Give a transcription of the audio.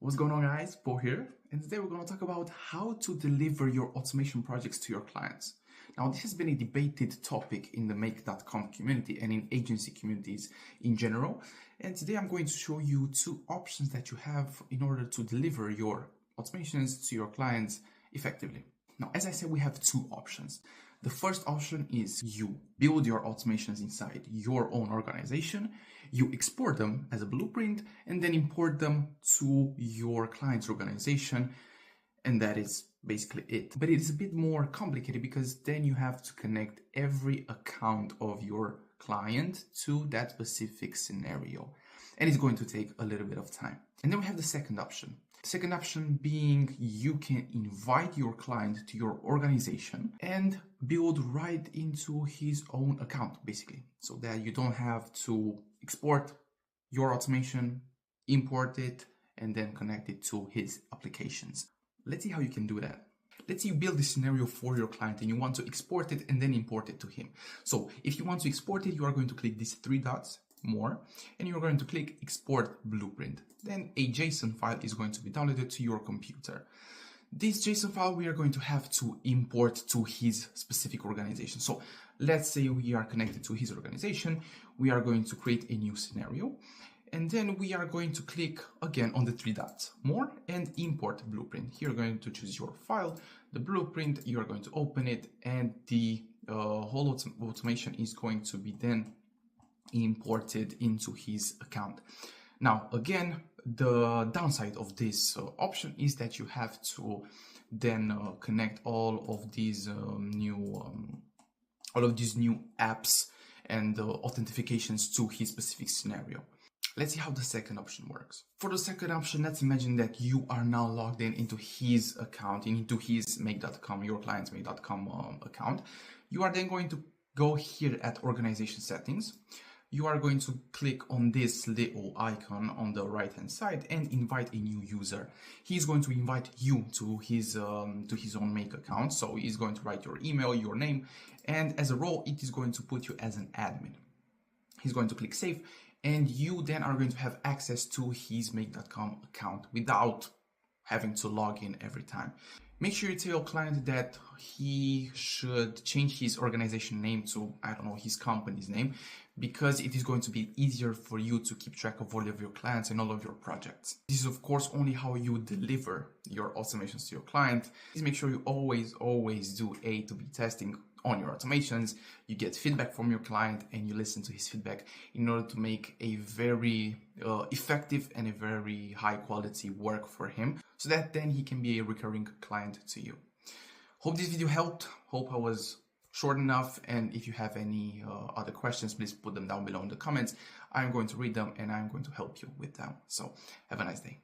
What's going on, guys? Paul here, and today we're going to talk about how to deliver your automation projects to your clients. Now, this has been a debated topic in the Make.com community and in agency communities in general. And today I'm going to show you two options that you have in order to deliver your automations to your clients effectively. Now, as I said, we have two options. The first option is you build your automations inside your own organization, you export them as a blueprint, and then import them to your client's organization. And that is basically it. But it is a bit more complicated because then you have to connect every account of your client to that specific scenario. And it's going to take a little bit of time. And then we have the second option. The second option being you can invite your client to your organization and build right into his own account, basically, so that you don't have to export your automation, import it, and then connect it to his applications. Let's see how you can do that. Let's say you build this scenario for your client and you want to export it and then import it to him. So if you want to export it, you are going to click these three dots, more, and you're going to click export blueprint. Then a JSON file is going to be downloaded to your computer. This JSON file we are going to have to import to his specific organization. So let's say we are connected to his organization. We are going to create a new scenario. And then we are going to click again on the three dots, more, and import blueprint. Here you're going to choose your file, the blueprint, you are going to open it, and the whole automation is going to be then imported into his account. Now, again, the downside of this option is that you have to then connect all of these new apps and authentications to his specific scenario. Let's see how the second option works. For the second option, let's imagine that you are now logged into his account, into his Make.com, your client's Make.com account. You are then going to go here at organization settings. You are going to click on this little icon on the right hand side and invite a new user. He's going to invite you to his own Make account. So he's going to write your email, your name, and as a role, it is going to put you as an admin. He's going to click save, and you then are going to have access to his Make.com account without having to log in every time. Make sure you tell your client that he should change his organization name to, I don't know, his company's name, because it is going to be easier for you to keep track of all of your clients and all of your projects. This is, of course, only how you deliver your automations to your client. Please make sure you always do A/B testing on your automations. You get feedback from your client and you listen to his feedback in order to make a very effective and a very high quality work for him, so that then he can be a recurring client to you. Hope this video helped. Hope I was short enough, and if you have any other questions, please put them down below in the comments. I'm going to read them and I'm going to help you with them. So have a nice day.